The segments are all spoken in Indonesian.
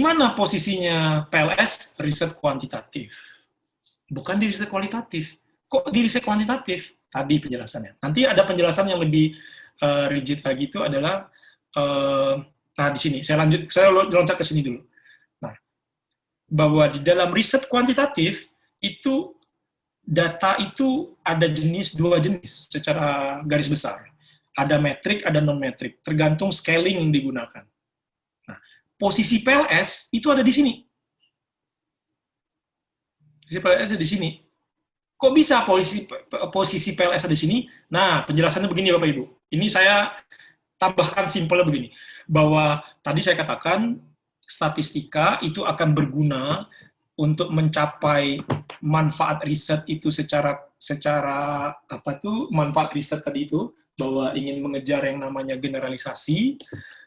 mana posisinya PLS? Riset kuantitatif. Bukan di riset kualitatif. Kok di riset kuantitatif? Tadi penjelasannya. Nanti ada penjelasan yang lebih rigid lagi itu adalah, nah di sini, saya loncat ke sini dulu. Nah, bahwa di dalam riset kuantitatif, itu data itu ada dua jenis secara garis besar. Ada metrik, ada non-metrik, tergantung scaling yang digunakan. Nah, posisi PLS itu ada di sini. Posisi PLS ada di sini. Kok bisa posisi PLS ada di sini? Nah, penjelasannya begini Bapak Ibu. Ini saya tambahkan simpelnya begini, bahwa tadi saya katakan statistika itu akan berguna untuk mencapai manfaat riset itu secara apa tuh manfaat riset tadi itu, bahwa ingin mengejar yang namanya generalisasi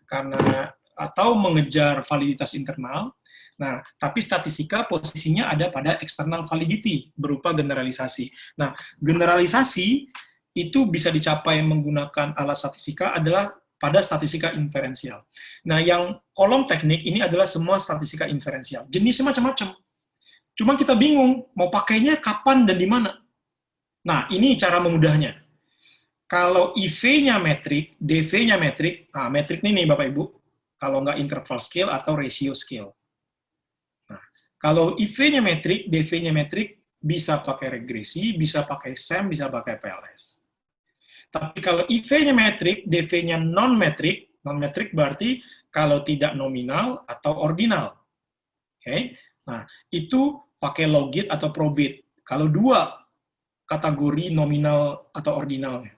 karena atau mengejar validitas internal. Nah, tapi statistika posisinya ada pada external validity berupa generalisasi. Nah, generalisasi itu bisa dicapai menggunakan alat statistika adalah pada statistika inferensial. Nah, yang kolom teknik ini adalah semua statistika inferensial. Jenisnya macam-macam. Cuma kita bingung mau pakainya kapan dan di mana. Nah, ini cara memudahnya. Kalau IV-nya metrik, DV-nya metrik, nah metrik ini nih Bapak Ibu, kalau nggak interval scale atau ratio scale. Nah, kalau IV-nya metrik, DV-nya metrik, bisa pakai regresi, bisa pakai SEM, bisa pakai PLS. Tapi kalau IV-nya metrik, DV-nya non-metrik, non-metrik berarti kalau tidak nominal atau ordinal. Oke? Nah, itu pakai logit atau probit. Kalau dua kategori nominal atau ordinalnya.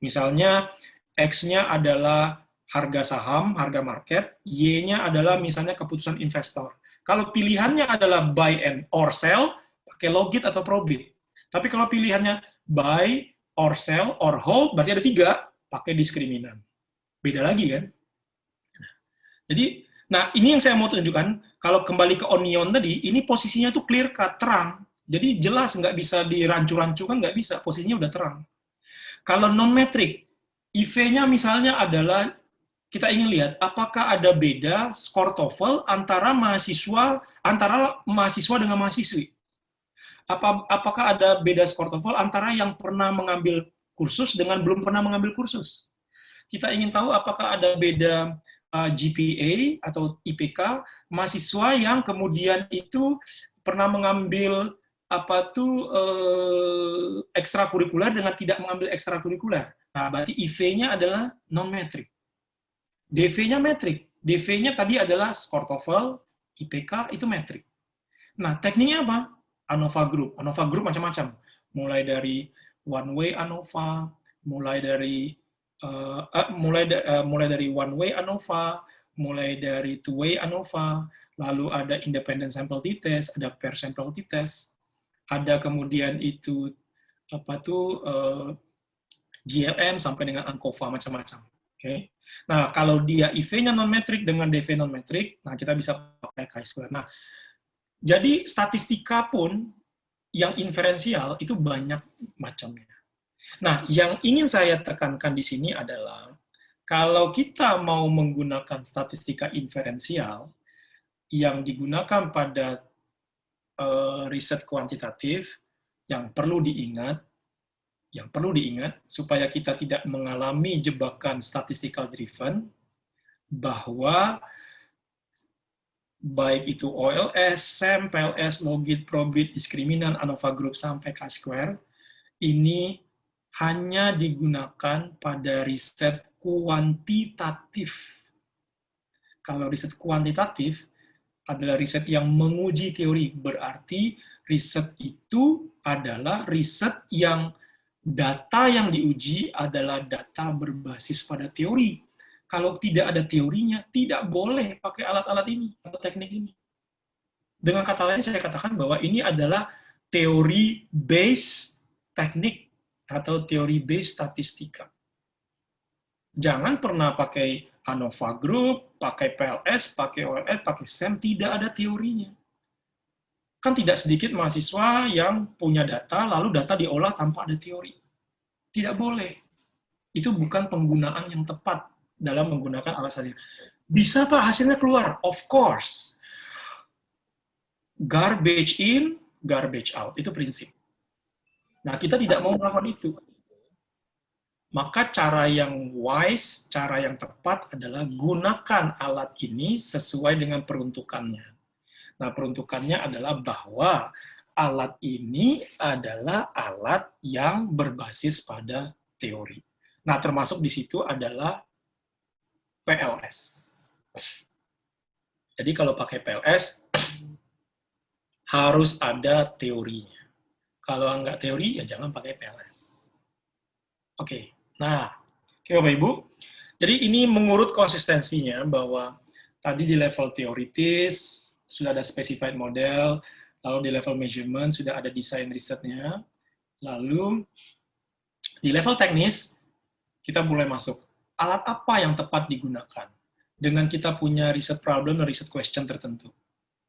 Misalnya, X-nya adalah harga saham, harga market, Y-nya adalah misalnya keputusan investor. Kalau pilihannya adalah buy and or sell, pakai logit atau probit. Tapi kalau pilihannya buy, or sell, or hold, berarti ada 3, pakai diskriminan. Beda lagi kan? Jadi, nah ini yang saya mau tunjukkan, kalau kembali ke onion tadi, ini posisinya tuh clear cut, terang. Jadi jelas, nggak bisa dirancu-rancu, kan nggak bisa, posisinya udah terang. Kalau non-metrik, IV-nya misalnya adalah, kita ingin lihat, apakah ada beda skor TOEFL antara mahasiswa dengan mahasiswi. Apakah ada beda skor TOEFL antara yang pernah mengambil kursus dengan belum pernah mengambil kursus. Kita ingin tahu apakah ada beda GPA atau IPK mahasiswa yang kemudian itu pernah mengambil ekstrakurikuler dengan tidak mengambil ekstrakurikuler. Nah, berarti IV-nya adalah non-metrik. DV-nya metrik. DV-nya tadi adalah skor TOEFL, IPK itu metrik. Nah, tekniknya apa? ANOVA Group. ANOVA Group macam-macam. Mulai dari one way ANOVA, mulai dari one way ANOVA, mulai dari two way ANOVA, lalu ada independent sample t-test, ada pair sample t-test, ada kemudian itu GLM sampai dengan ANCOVA macam-macam. Oke. Nah, kalau dia IV-nya non-metrik dengan DV non-metrik, nah kita bisa pakai chi-square. Nah, jadi statistika pun yang inferensial itu banyak macamnya. Nah, yang ingin saya tekankan di sini adalah kalau kita mau menggunakan statistika inferensial yang digunakan pada riset kuantitatif, yang perlu diingat supaya kita tidak mengalami jebakan statistical driven, bahwa baik itu OLS, SEM, PLS, logit, probit, diskriminan, ANOVA Group, sampai chi-square, ini hanya digunakan pada riset kuantitatif. Kalau riset kuantitatif adalah riset yang menguji teori, berarti riset itu adalah riset yang data yang diuji adalah data berbasis pada teori. Kalau tidak ada teorinya, tidak boleh pakai alat-alat ini atau teknik ini. Dengan kata lain, saya katakan bahwa ini adalah teori-based teknik atau teori-based statistika. Jangan pernah pakai ANOVA Group, pakai PLS, pakai OLS, pakai SEM, tidak ada teorinya. Kan tidak sedikit mahasiswa yang punya data, lalu data diolah tanpa ada teori. Tidak boleh. Itu bukan penggunaan yang tepat dalam menggunakan alat statistika. Bisa Pak hasilnya keluar? Of course. Garbage in, garbage out. Itu prinsip. Nah, kita tidak mau melakukan itu. Maka cara yang wise, cara yang tepat adalah gunakan alat ini sesuai dengan peruntukannya. Nah, peruntukannya adalah bahwa alat ini adalah alat yang berbasis pada teori. Nah, termasuk di situ adalah PLS. Jadi kalau pakai PLS, harus ada teorinya. Kalau nggak teori, ya jangan pakai PLS. Oke, nah, oke Bapak Ibu. Jadi ini mengurut konsistensinya bahwa tadi di level teoritis sudah ada specified model, lalu di level measurement sudah ada desain risetnya, lalu di level teknis kita mulai masuk alat apa yang tepat digunakan dengan kita punya riset problem dan riset question tertentu.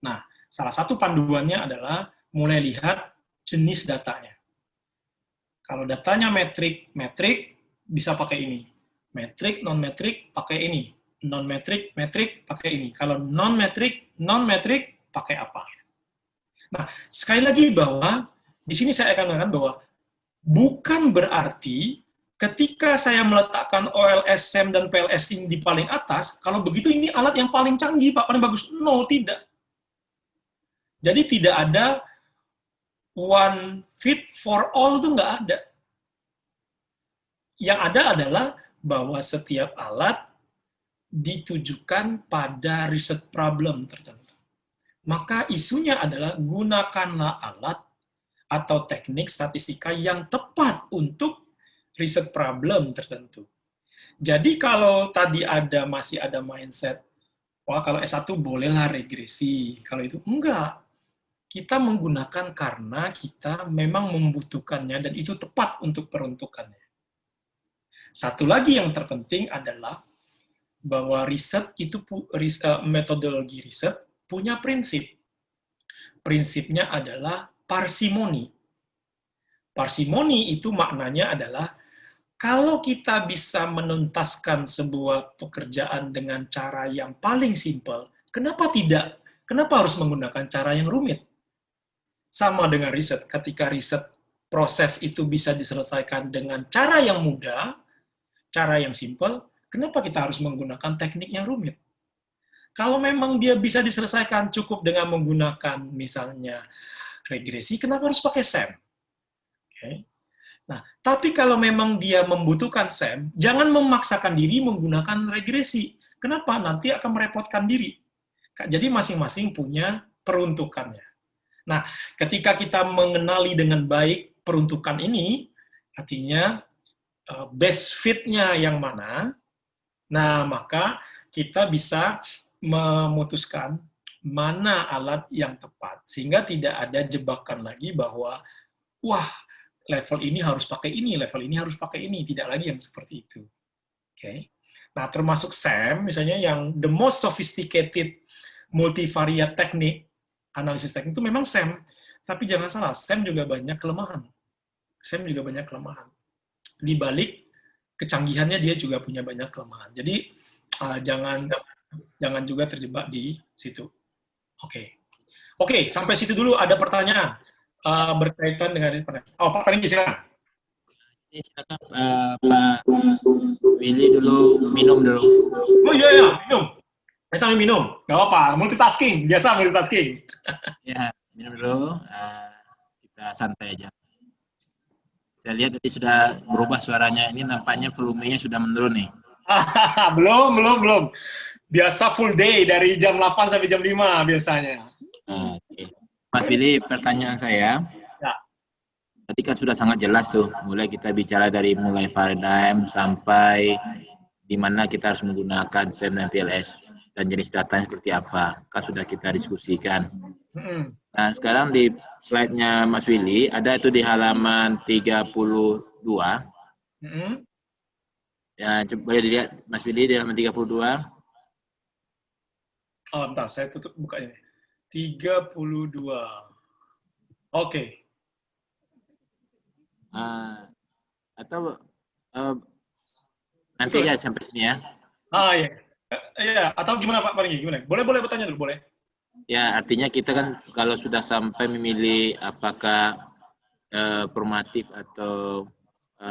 Nah, salah satu panduannya adalah mulai lihat jenis datanya. Kalau datanya metrik bisa pakai ini. Metrik, non-metrik, pakai ini. Non-metrik, metrik, pakai ini. Kalau non-metrik, pakai apa? Nah, sekali lagi bahwa di sini saya akan katakan bahwa bukan berarti ketika saya meletakkan OLS, SEM, dan PLS ini di paling atas, kalau begitu ini alat yang paling canggih, Pak, paling bagus. No, tidak. Jadi tidak ada one fit for all, itu nggak ada. Yang ada adalah bahwa setiap alat ditujukan pada riset problem tertentu. Maka isunya adalah gunakanlah alat atau teknik statistika yang tepat untuk riset problem tertentu. Jadi kalau tadi masih ada mindset, wah kalau S1 bolehlah regresi, kalau itu enggak. Kita menggunakan karena kita memang membutuhkannya dan itu tepat untuk peruntukannya. Satu lagi yang terpenting adalah bahwa riset itu metodologi riset punya prinsip. Prinsipnya adalah parsimoni. Parsimoni itu maknanya adalah kalau kita bisa menuntaskan sebuah pekerjaan dengan cara yang paling simpel, kenapa tidak? Kenapa harus menggunakan cara yang rumit? Sama dengan riset, ketika riset proses itu bisa diselesaikan dengan cara yang mudah, cara yang simpel, kenapa kita harus menggunakan teknik yang rumit? Kalau memang dia bisa diselesaikan cukup dengan menggunakan misalnya regresi, kenapa harus pakai SEM? Okay. Nah, tapi kalau memang dia membutuhkan SEM, jangan memaksakan diri menggunakan regresi. Kenapa? Nanti akan merepotkan diri. Jadi masing-masing punya peruntukannya. Nah, ketika kita mengenali dengan baik peruntukan ini, artinya best fit-nya yang mana, nah maka kita bisa memutuskan mana alat yang tepat, sehingga tidak ada jebakan lagi bahwa, wah, level ini harus pakai ini, level ini harus pakai ini, tidak lagi yang seperti itu. Oke. Nah, termasuk SEM, misalnya yang the most sophisticated multivariate teknik, analisis teknik itu memang SEM, tapi jangan salah, SEM juga banyak kelemahan. SEM juga banyak kelemahan. Di balik kecanggihannya dia juga punya banyak kelemahan. Jadi jangan juga terjebak di situ. Oke, sampai situ dulu. Ada pertanyaan berkaitan dengan ini. Pak Paninggi, silakan. Silakan Pak Willy dulu minum dulu. Oh iya, minum. Saya sambil minum. Gak apa-apa, multitasking. Biasa multitasking. Ya, minum dulu. Kita santai aja. Saya lihat tadi sudah berubah suaranya. Ini nampaknya volumenya sudah menurun nih. belum. Biasa full day dari jam 8 sampai jam 5 biasanya. Oke. Mas Willy, pertanyaan saya. Ya. Tadi kan sudah sangat jelas tuh. Mulai kita bicara dari mulai paradigm sampai di mana kita harus menggunakan SEM dan PLS. Dan jenis datanya seperti apa. Kan sudah kita diskusikan. Nah, sekarang di slide-nya Mas Willy, ada itu di halaman 32. Ya, coba dilihat Mas Willy di halaman 32. Oh, bentar, saya tutup bukanya. 32. Oke. Atau nanti ya sampai sini ya. Iya. Iya, atau gimana Pak Paringi? Gimana? Boleh boleh bertanya dulu, boleh. Ya, artinya kita kan kalau sudah sampai memilih apakah formatif atau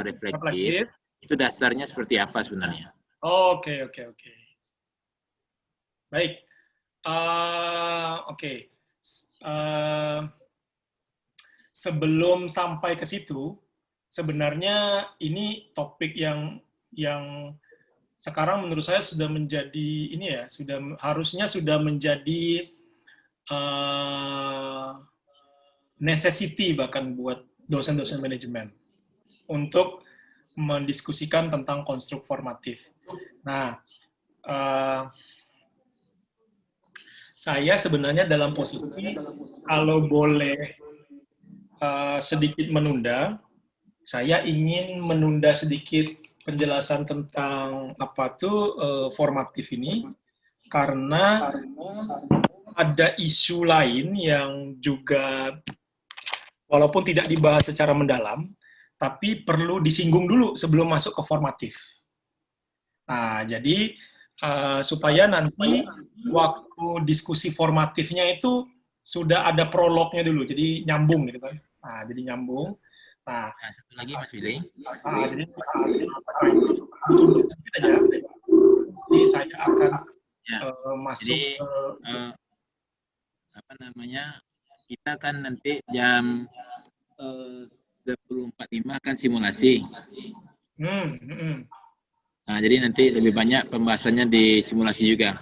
reflektif, Reflektif. itu dasarnya seperti apa sebenarnya? Oke, oke, oke. Baik. Oke. Eh, Sebelum sampai ke situ, sebenarnya ini topik yang sekarang menurut saya sudah menjadi ini ya, harusnya sudah menjadi uh, necessity bahkan buat dosen-dosen manajemen untuk mendiskusikan tentang konstruk formatif. Nah, saya sebenarnya dalam posisi kalau boleh sedikit menunda, saya ingin menunda sedikit penjelasan tentang apa tuh formatif ini karena ada isu lain yang juga walaupun tidak dibahas secara mendalam, tapi perlu disinggung dulu sebelum masuk ke formatif. Nah, jadi supaya nanti waktu diskusi formatifnya itu sudah ada prolognya dulu, jadi nyambung gitu kan. Nah, jadi nyambung. Nah, Nah, satu lagi Mas Willy. jadi aja. Jadi saya akan Ya, masuk jadi ke apa namanya, kita kan nanti jam 10.45 akan simulasi. Nah, jadi nanti lebih banyak pembahasannya di simulasi juga.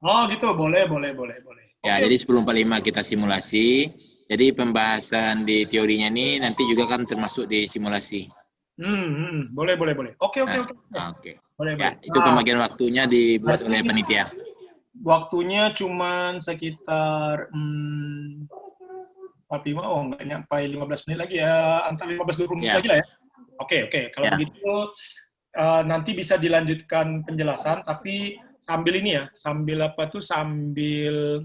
Oh gitu, boleh, boleh, boleh, boleh. Ya, Oke. jadi 10.45 kita simulasi. Jadi pembahasan di teorinya ini nanti juga kan termasuk di simulasi. Boleh, boleh, boleh. Oke, oke, Nah, oke. oke. Boleh, Ya, boleh. itu Nah, pembagian waktunya dibuat oleh berarti panitia. waktunya cuman sekitar 45, oh nggak nyampe 15 menit lagi ya, antara 15-20 menit Ya, lagi lah ya. Oke, oke. Kalau ya, begitu nanti bisa dilanjutkan penjelasan, tapi sambil ini ya, sambil apa tuh, sambil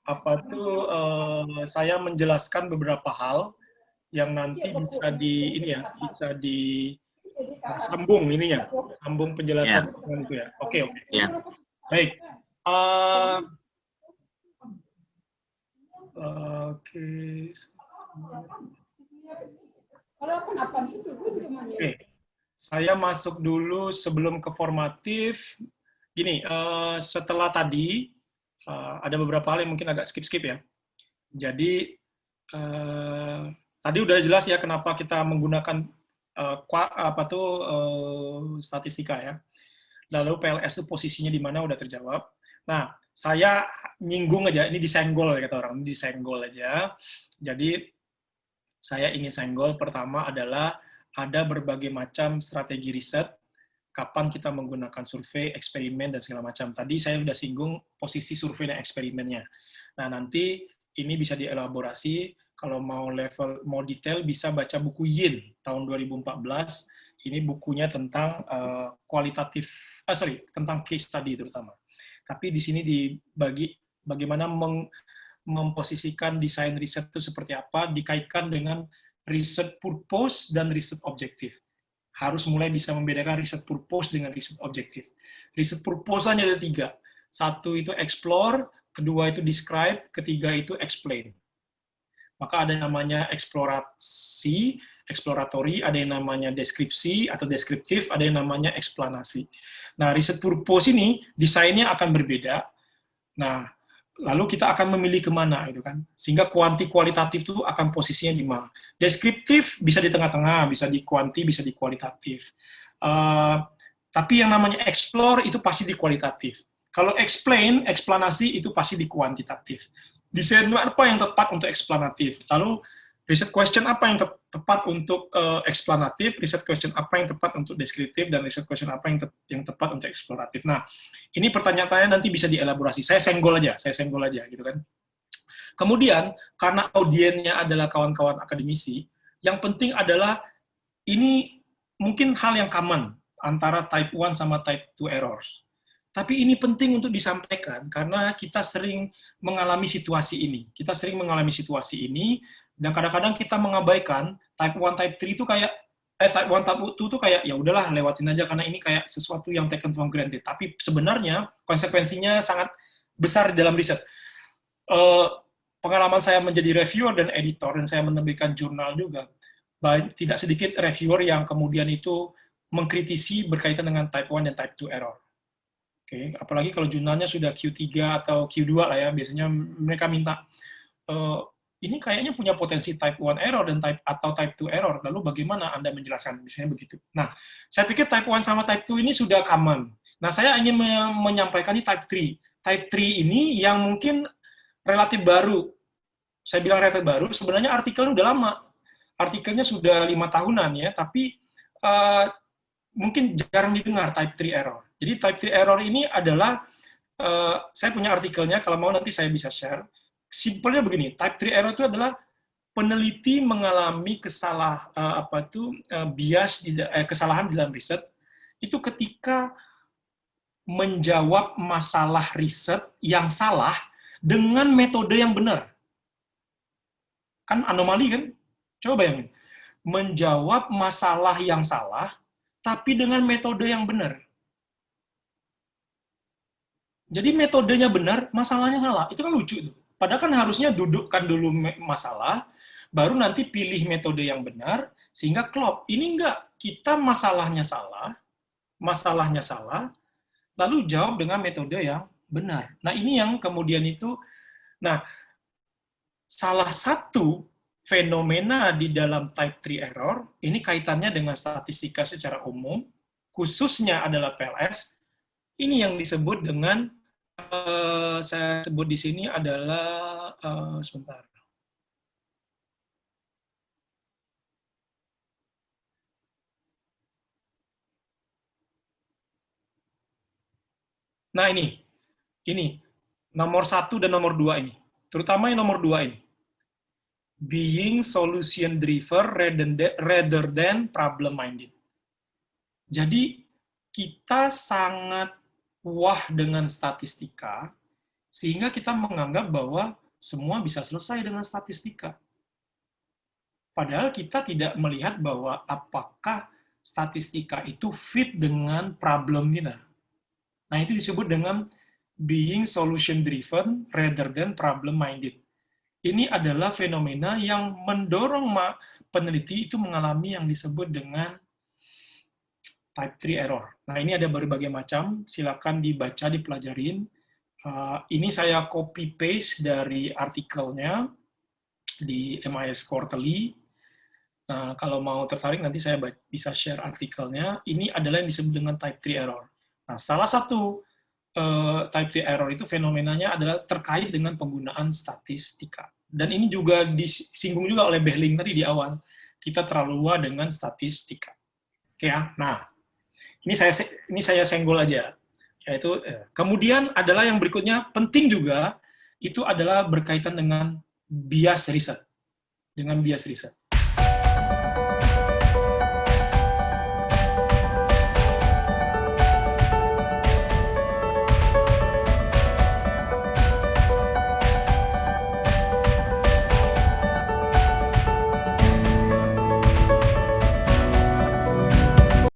apa tuh saya menjelaskan beberapa hal yang nanti bisa di ini ya, bisa disambung ininya, sambung ya, penjelasan dengan itu ya. Oke, oke. ya. Baik. Uh, Oke. Oke. Saya masuk dulu sebelum ke formatif. Gini, setelah tadi ada beberapa hal yang mungkin agak skip-skip ya. Jadi tadi udah jelas ya kenapa kita menggunakan apa tuh statistika ya. Lalu PLS itu posisinya di mana udah terjawab. Nah, saya nyinggung aja, ini disenggol kata orang, ini disenggol aja. Jadi saya ingin senggol pertama adalah ada berbagai macam strategi riset, kapan kita menggunakan survei, eksperimen, dan segala macam. Tadi saya sudah singgung posisi survei dan eksperimennya. Nah, nanti ini bisa dielaborasi, kalau mau detail bisa baca buku Yin tahun 2014. Ini bukunya tentang tentang case study terutama. Tapi di sini dibagi bagaimana memposisikan desain riset itu seperti apa, dikaitkan dengan riset purpose dan riset objektif. Harus mulai bisa membedakan riset purpose dengan riset objektif. Riset purpose hanya ada 3. Satu itu explore, kedua itu describe, ketiga itu explain. Maka ada yang namanya eksplorasi, exploratory, ada yang namanya deskripsi atau deskriptif, ada yang namanya eksplanasi. Nah, riset purpose ini desainnya akan berbeda. Nah, lalu kita akan memilih kemana itu kan, sehingga kualitatif itu akan posisinya di mana. Deskriptif bisa di tengah-tengah, bisa di kuanti, bisa di kualitatif. Tapi yang namanya explore itu pasti di kualitatif. Kalau explain, eksplanasi itu pasti di kuantitatif. Desain apa yang tepat untuk eksplanatif? Lalu riset question apa yang tepat untuk eksplanatif, riset question apa yang tepat untuk deskriptif, dan riset question apa yang tepat untuk eksploratif. Nah, ini pertanyaannya nanti bisa dielaborasi. Saya senggol aja gitu kan. Kemudian, karena audiennya adalah kawan-kawan akademisi, yang penting adalah ini mungkin hal yang common antara type 1 sama type 2 errors. Tapi ini penting untuk disampaikan karena kita sering mengalami situasi ini. Dan kadang-kadang kita mengabaikan type 1, type 3 itu kayak type 1, type 2 tuh kayak ya udahlah lewatin aja karena ini kayak sesuatu yang taken for granted. Tapi sebenarnya konsekuensinya sangat besar dalam riset. Pengalaman saya menjadi reviewer dan editor dan saya menerbitkan jurnal juga, tidak sedikit reviewer yang kemudian itu mengkritisi berkaitan dengan type 1 dan type 2 error. Oke, apalagi kalau jurnalnya sudah Q3 atau Q2 lah ya, biasanya mereka minta ini kayaknya punya potensi type 1 error dan type 2 error, lalu bagaimana Anda menjelaskan? Misalnya begitu. Nah, saya pikir type 1 sama type 2 ini sudah common. Nah, saya ingin menyampaikan ini type 3. Type 3 ini yang mungkin relatif baru. Saya bilang relatif baru, sebenarnya artikelnya udah lama. Artikelnya sudah 5 tahunan ya, tapi mungkin jarang didengar type 3 error. Jadi type 3 error ini adalah, saya punya artikelnya, kalau mau nanti saya bisa share. Simpelnya begini, type 3 error itu adalah peneliti mengalami kesalahan dalam riset itu ketika menjawab masalah riset yang salah dengan metode yang benar. Kan anomali kan? Coba bayangin. Menjawab masalah yang salah tapi dengan metode yang benar. Jadi metodenya benar, masalahnya salah. Itu kan lucu tuh. Padahal kan harusnya dudukkan dulu masalah, baru nanti pilih metode yang benar, sehingga klop. Ini enggak, kita masalahnya salah, lalu jawab dengan metode yang benar. Nah, ini yang kemudian itu, nah, salah satu fenomena di dalam type 3 error, ini kaitannya dengan statistika secara umum, khususnya adalah PLS, ini yang disebut dengan, saya sebut di sini adalah, sebentar. Nah ini, nomor 1 dan nomor 2 ini, terutama yang nomor 2 ini. Being solution driven rather than problem minded. Jadi, kita sangat wah dengan statistika, sehingga kita menganggap bahwa semua bisa selesai dengan statistika. Padahal kita tidak melihat bahwa apakah statistika itu fit dengan problem kita. Nah, itu disebut dengan being solution driven rather than problem minded. Ini adalah fenomena yang mendorong peneliti itu mengalami yang disebut dengan type 3 error. Nah, ini ada berbagai macam, silakan dibaca, dipelajarin. Ini saya copy paste dari artikelnya di MIS Quarterly. Nah, kalau mau tertarik nanti saya bisa share artikelnya. Ini adalah yang disebut dengan type 3 error. Nah, salah satu type 3 error itu fenomenanya adalah terkait dengan penggunaan statistika. Dan ini juga disinggung juga oleh Behling tadi di awal. Kita terlalu luas dengan statistika. Oke ya. Nah, ini saya senggol aja. Yaitu kemudian adalah yang berikutnya penting juga itu adalah berkaitan dengan bias riset. Dengan bias riset.